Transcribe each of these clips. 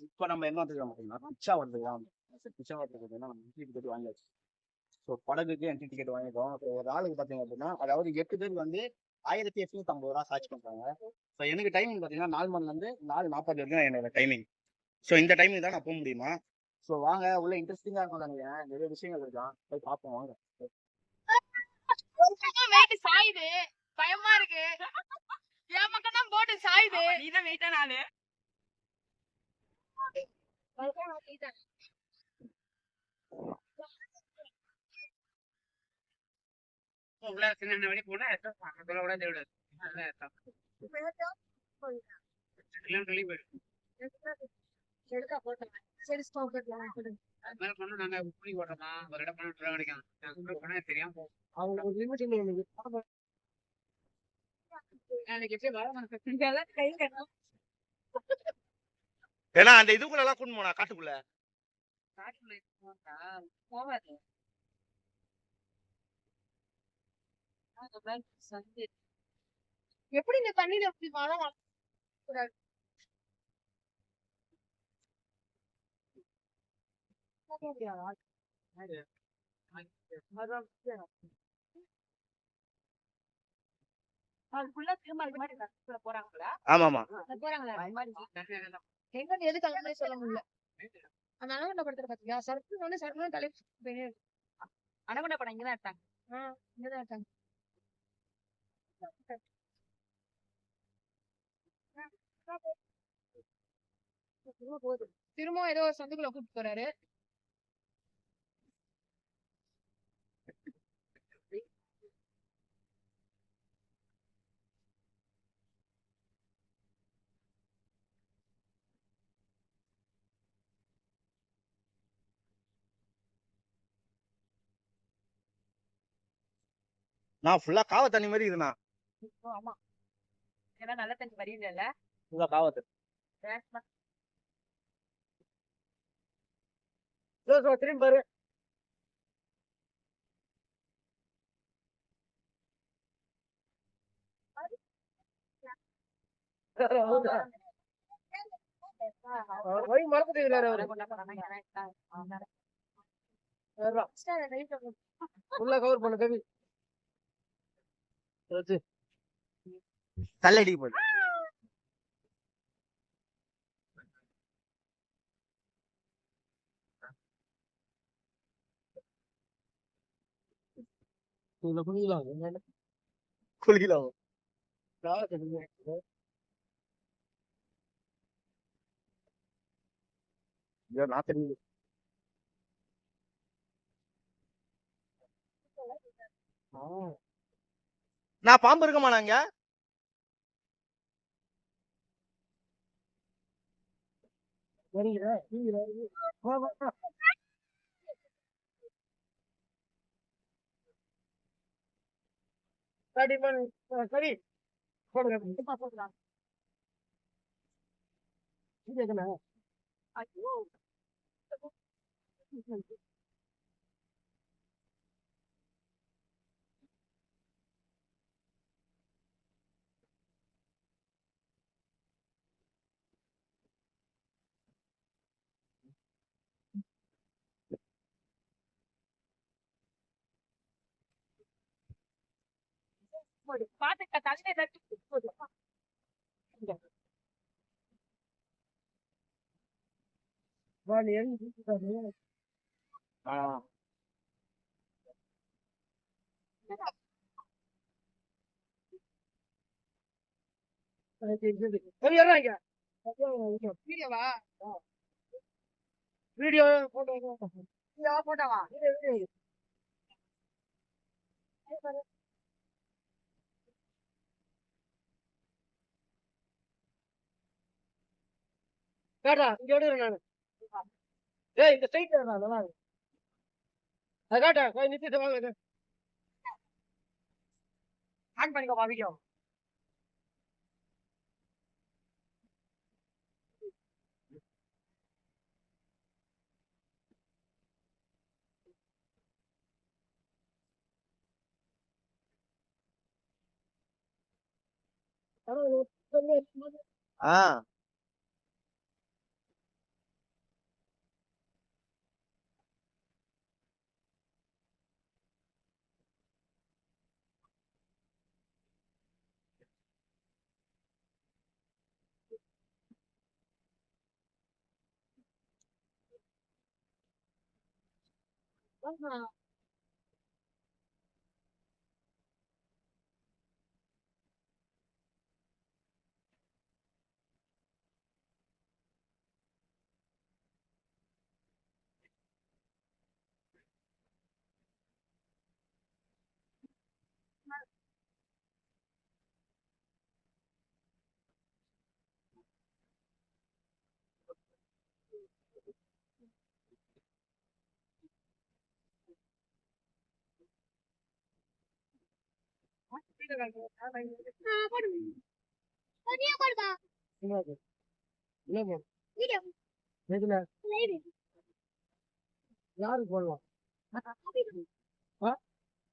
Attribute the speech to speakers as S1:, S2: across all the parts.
S1: இப்போ நம்ம எங்க வந்துருக்கோம் பார்த்தீங்கன்னா பிச்சாவரத்துக்கு பிச்சாவரத்துக்கு பார்த்தீங்கன்னா நம்ம என்ட்ரி டிக்கெட் வாங்கியாச்சு. ஸோ படகுக்கு என்ட்ரி டிக்கெட் வாங்கிட்டோம். ஸோ ஒரு ஆளுக்கு பார்த்தீங்க அப்படின்னா அதாவது 8 பேர் வந்து 1850 சார்ஜ் பண்றாங்க. ஸோ எனக்கு டைமிங் பார்த்தீங்கன்னா 4 மணிலேருந்து 4:40 வரைக்கும் என்னோட டைமிங். ஸோ இந்த டைமுக்கு தான் நான் போக முடியுமா? ஸோ வாங்க உள்ள இன்ட்ரெஸ்டிங்காக இருக்கும் நினைக்கிறேன். நிறைய விஷயங்கள் இருக்கான், போய் பார்ப்போம் வாங்க.
S2: சாயுது பயமா இருக்கு. என் பக்கம் தான் போட்டு சாயுது. நீதான் வெயிட்டா நாளு சின்ன வழி போனா விட தேவை நாங்க புளி போட்டோமா ஒரு இடம் பண்ண கிடைக்கும் தெரியும். அவங்க ஒரு லிமிட்
S1: ஏன்னா அந்த இதுக்குள்ள எல்லாம் கூட்டு போனா காட்டுக்குள்ள
S2: போவாது. எப்படி இந்த தண்ணியில எப்படி மழை கூடாது?
S1: ஆமாமா
S2: எங்க எது கிளம்புனே சொல்ல முடியல. அந்த அனகொண்ட படத்துல பாத்தீங்களா சர்க்கு வந்து சர்க்கு தலை அனகொண்ட படம் இங்கதான் எடுத்தாங்க. இங்கதான் எடுத்தாங்க. திரும்ப ஏதோ ஒரு சந்துக்குள்ள கூப்பிட்டு போறாரு.
S1: நான் ஃபுல்லா காவ தண்ணி மாதிரி இருக்குண்ணா.
S2: ஆமா ஏன்னா நல்ல தண்ணி வரையில
S1: ஃபுல்லா காவத்து திரும்பி பாரு. வழி மறந்துட்டு ஃபுல்லா கவர் பண்ண கவி தள்ளடி போடு. குளிக்கலாம் நான் தெரியுது. நான் பாம்பு இருக்கமா நாங்க சரி
S2: பாத்துக்க தண்ணி வீடியோவா
S1: வீடியோ
S2: போட்டோவா
S1: கேட்டா இங்க எடுக்கிறேன் நானு. ஏய் இந்த சைட் நல்லா அது காட்டா கொஞ்சம் நிறுத்திட்டு வாங்க.
S2: On பண்ணிக்கோமா video.
S1: ஆ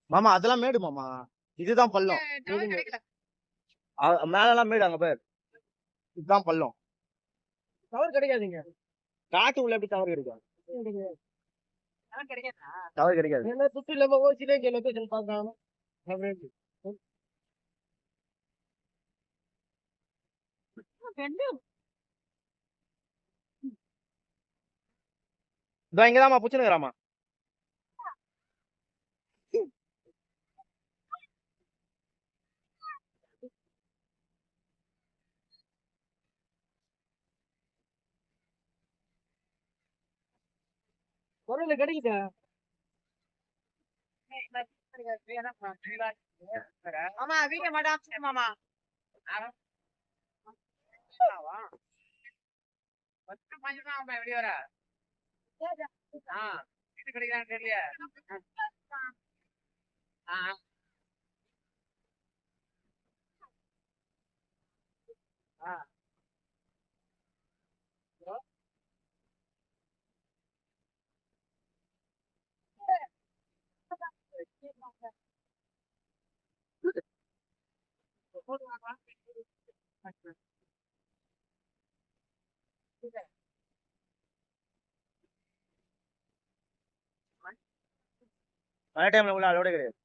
S1: மாமா அதெல்லாம் மேடு மாமா, இதுதான் பள்ளம். மேலலாம் மேடு, அங்க பேர் இதுதான் பள்ளம்.
S3: டவர் கிடைக்காதுங்க.
S1: காட்டு உள்ள எப்படி டவர் கிடைக்கும்? டவர் கிடைக்காது.
S3: ஏன்னா சுத்தி இல்லாம ஓசிலே இங்க லொகேஷன் பார்க்கலாம்.
S1: இதோ இங்கதாம்மா புடிச்சுனுக்குறாமா.
S3: குறையில கிடைக்குதா?
S2: மாமா வீட்டை மட்டும் மாமா எப்படி வர வீட்டு கிடைக்கிறான்னு தெரியல.
S1: மழை டைம்ல உள்ள அதோட கிடையாது.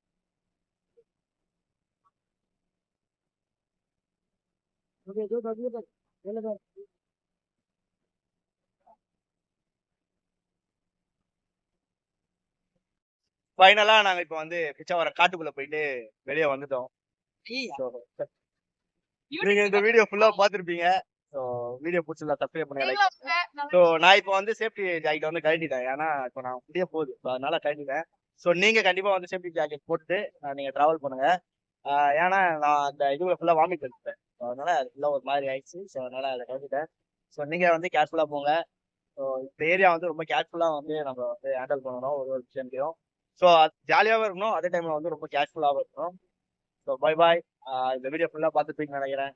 S1: ஃபைனலா நாங்க இப்ப வந்து பிச்சாவரம் காட்டுக்குள்ள போயிட்டு வெளியே வந்துட்டோம். நீங்க இந்த வீடியோ ஃபுல்லா பாத்துருப்பீங்க. வீடியோ பிடிச்சிருந்தா சப்ஸ்கிரைப் பண்ணுங்க. ஸோ நான் இப்போ வந்து சேஃப்டி ஜாக்கெட் வந்து கழட்டிட்டேன், ஏன்னா இப்போ நான் முடிய போகுது, அதனால கழட்டிட்டேன். ஸோ நீங்க கண்டிப்பா வந்து சேஃப்டி ஜாக்கெட் போட்டுட்டு நீங்க டிராவல் பண்ணுங்க. ஏன்னா நான் அந்த இதுல ஃபுல்லா வாமிட் எடுத்துட்டேன், அதனால அது ஃபுல்லா ஒரு மாதிரி ஆயிடுச்சு. ஸோ அதனால அதை கழட்டிட்டேன். ஸோ நீங்க வந்து கேர்ஃபுல்லா போங்க. ஸோ இந்த ஏரியா வந்து ரொம்ப கேர்ஃபுல்லா வந்து நம்ம வந்து ஹேண்டில் பண்ணணும் ஒரு ஒரு விஷயத்தையும். ஸோ ஜாலியாகவும் இருக்கணும், அதே டைம்ல வந்து ரொம்ப கேர்ஃபுல்லாகவும் இருக்கணும். So bye bye. இந்த வீடியோ ஃபுல்லா பார்த்துப்பீங்கன்னு நினைக்கிறேன்.